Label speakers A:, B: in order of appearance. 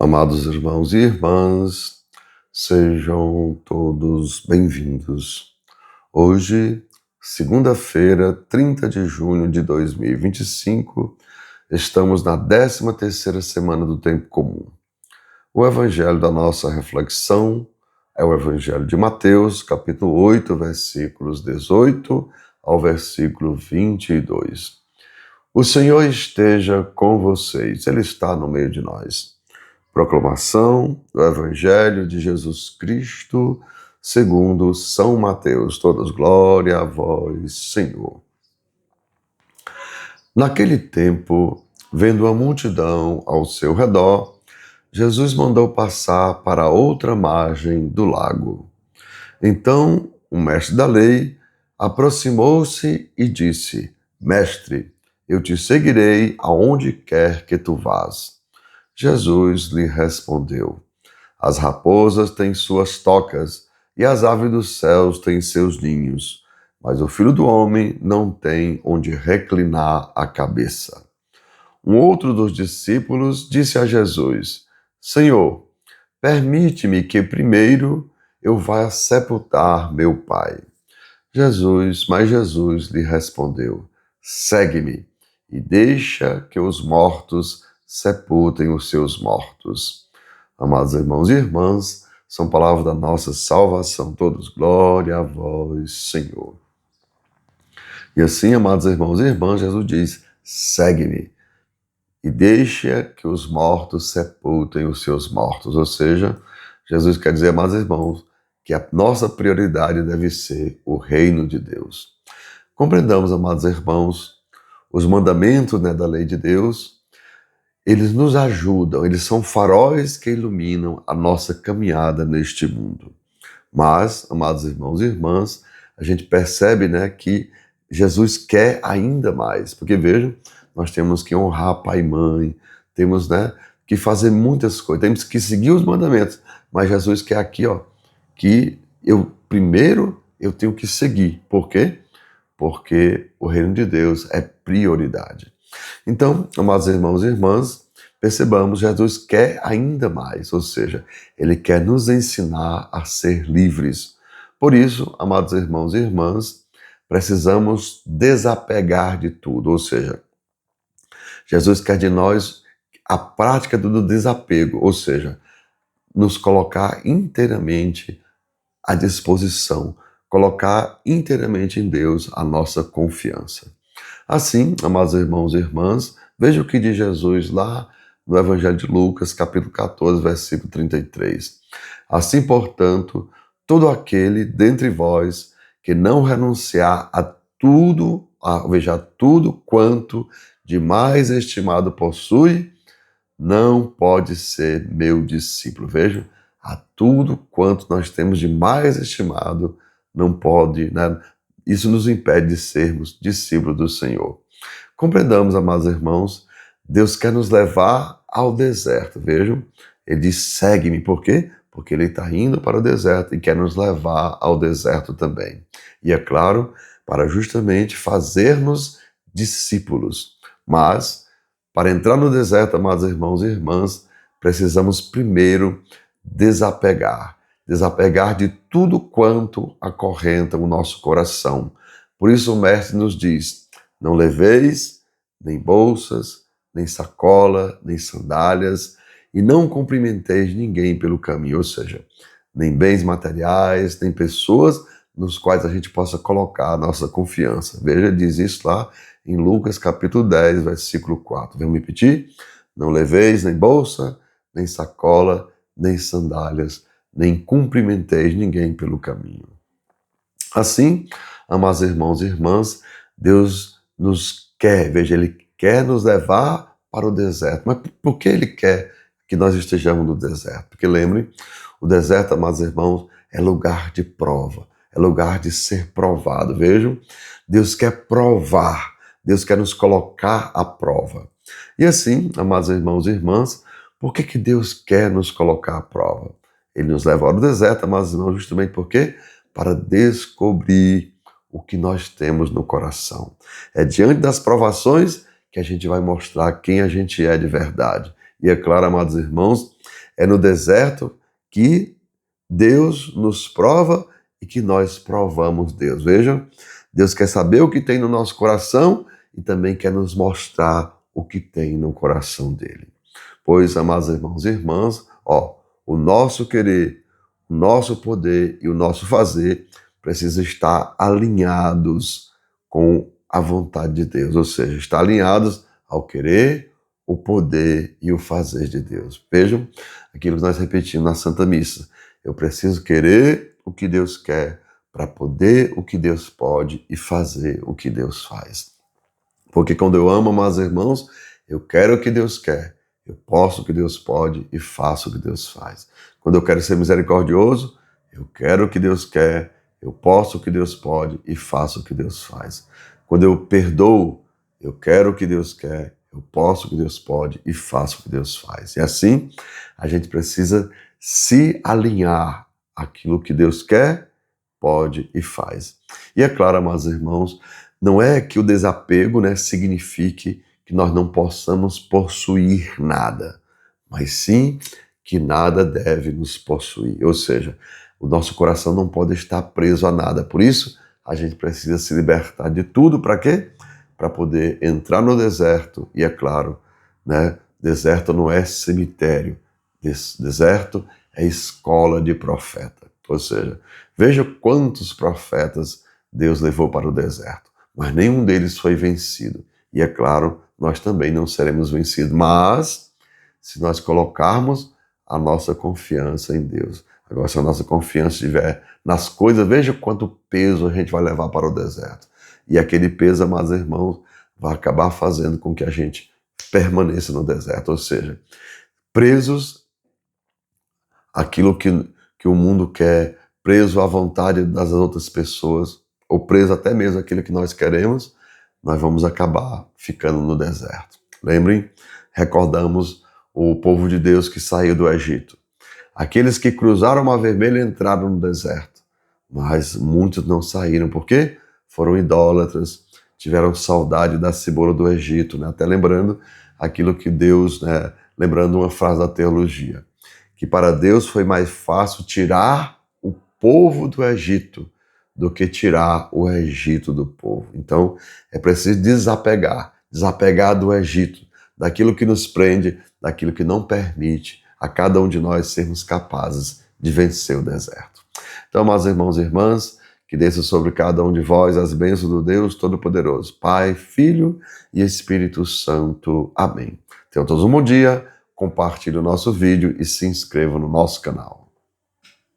A: Amados irmãos e irmãs, sejam todos bem-vindos. Hoje, segunda-feira, 30 de junho de 2025, estamos na 13ª semana do Tempo Comum. O evangelho da nossa reflexão é o evangelho de Mateus, capítulo 8, versículos 18 ao versículo 22. O Senhor esteja com vocês, Ele está no meio de nós. Proclamação do Evangelho de Jesus Cristo, segundo São Mateus. Todos glória a vós, Senhor. Naquele tempo, vendo a multidão ao seu redor, Jesus mandou passar para a outra margem do lago. Então, o mestre da lei aproximou-se e disse: Mestre, eu te seguirei aonde quer que tu vás. Jesus lhe respondeu: As raposas têm suas tocas e as aves dos céus têm seus ninhos, mas o Filho do Homem não tem onde reclinar a cabeça. Um outro dos discípulos disse a Jesus: Senhor, permite-me que primeiro eu vá sepultar meu pai. Mas Jesus lhe respondeu: Segue-me e deixa que os mortos sepultem os seus mortos. Amados irmãos e irmãs, são palavras da nossa salvação. Todos, glória a vós, Senhor. E assim, amados irmãos e irmãs, Jesus diz: segue-me e deixa que os mortos sepultem os seus mortos. Ou seja, Jesus quer dizer, amados irmãos, que a nossa prioridade deve ser o reino de Deus. Compreendamos, amados irmãos, os mandamentos da lei de Deus. Eles nos ajudam, eles são faróis que iluminam a nossa caminhada neste mundo. Mas, amados irmãos e irmãs, a gente percebe que Jesus quer ainda mais. Porque, vejam, nós temos que honrar pai e mãe, temos que fazer muitas coisas, temos que seguir os mandamentos. Mas Jesus quer aqui, que primeiro eu tenho que seguir. Por quê? Porque o reino de Deus é prioridade. Então, amados irmãos e irmãs, percebamos, Jesus quer ainda mais, ou seja, Ele quer nos ensinar a ser livres. Por isso, amados irmãos e irmãs, precisamos desapegar de tudo, ou seja, Jesus quer de nós a prática do desapego, ou seja, nos colocar inteiramente à disposição, colocar inteiramente em Deus a nossa confiança. Assim, amados irmãos e irmãs, veja o que diz Jesus lá no Evangelho de Lucas, capítulo 14, versículo 33. Assim, portanto, todo aquele dentre vós que não renunciar a tudo quanto de mais estimado possui, não pode ser meu discípulo. Veja, a tudo quanto nós temos de mais estimado, não pode, isso nos impede de sermos discípulos do Senhor. Compreendamos, amados irmãos, Deus quer nos levar ao deserto. Vejam, Ele diz, segue-me. Por quê? Porque Ele está indo para o deserto e quer nos levar ao deserto também. E é claro, para justamente fazermos discípulos. Mas, para entrar no deserto, amados irmãos e irmãs, precisamos primeiro desapegar de tudo quanto acorrenta o nosso coração. Por isso o mestre nos diz, não leveis nem bolsas, nem sacola, nem sandálias, e não cumprimenteis ninguém pelo caminho, ou seja, nem bens materiais, nem pessoas nos quais a gente possa colocar a nossa confiança. Veja, diz isso lá em Lucas capítulo 10, versículo 4. Vamos repetir? Não leveis nem bolsa, nem sacola, nem sandálias, nem cumprimenteis ninguém pelo caminho. Assim, amados irmãos e irmãs, Deus nos quer, veja, Ele quer nos levar para o deserto. Mas por que Ele quer que nós estejamos no deserto? Porque lembrem, o deserto, amados irmãos, é lugar de prova, é lugar de ser provado. Vejam, Deus quer provar, Deus quer nos colocar à prova. E assim, amados irmãos e irmãs, por que Deus quer nos colocar à prova? Ele nos leva ao deserto, amados irmãos, justamente por quê? Para descobrir o que nós temos no coração. É diante das provações que a gente vai mostrar quem a gente é de verdade. E é claro, amados irmãos, É no deserto que Deus nos prova e que nós provamos Deus. Vejam, Deus quer saber o que tem no nosso coração e também quer nos mostrar o que tem no coração dele. Pois, amados irmãos e irmãs, o nosso querer, o nosso poder e o nosso fazer precisam estar alinhados com a vontade de Deus, ou seja, estar alinhados ao querer, o poder e o fazer de Deus. Vejam aquilo que nós repetimos na Santa Missa. Eu preciso querer o que Deus quer para poder o que Deus pode e fazer o que Deus faz. Porque quando eu amo, amados irmãos, eu quero o que Deus quer, eu posso o que Deus pode e faço o que Deus faz. Quando eu quero ser misericordioso, eu quero o que Deus quer, eu posso o que Deus pode e faço o que Deus faz. Quando eu perdoo, eu quero o que Deus quer, eu posso o que Deus pode e faço o que Deus faz. E assim, a gente precisa se alinhar àquilo que Deus quer, pode e faz. E é claro, amados irmãos, não é que o desapego, signifique que nós não possamos possuir nada, mas sim que nada deve nos possuir. Ou seja, o nosso coração não pode estar preso a nada. Por isso, a gente precisa se libertar de tudo. Para quê? Para poder entrar no deserto. E é claro, deserto não é cemitério. Deserto é escola de profeta. Ou seja, veja quantos profetas Deus levou para o deserto, mas nenhum deles foi vencido. E é claro, nós também não seremos vencidos, mas se nós colocarmos a nossa confiança em Deus. Agora, se a nossa confiança estiver nas coisas, veja quanto peso a gente vai levar para o deserto. E aquele peso, amados irmãos, vai acabar fazendo com que a gente permaneça no deserto, ou seja, presos àquilo que o mundo quer, preso à vontade das outras pessoas, ou preso até mesmo àquilo que nós queremos, nós vamos acabar ficando no deserto. Lembrem, recordamos o povo de Deus que saiu do Egito. Aqueles que cruzaram o Mar Vermelho entraram no deserto, mas muitos não saíram. Por quê? Foram idólatras, tiveram saudade da cebola do Egito, até lembrando aquilo que Deus, lembrando uma frase da teologia, que para Deus foi mais fácil tirar o povo do Egito do que tirar o Egito do povo. Então, é preciso desapegar do Egito, daquilo que nos prende, daquilo que não permite a cada um de nós sermos capazes de vencer o deserto. Então, meus irmãos e irmãs, que desça sobre cada um de vós as bênçãos do Deus Todo-Poderoso, Pai, Filho e Espírito Santo. Amém. Tenham todos um bom dia, compartilhe o nosso vídeo e se inscrevam no nosso canal.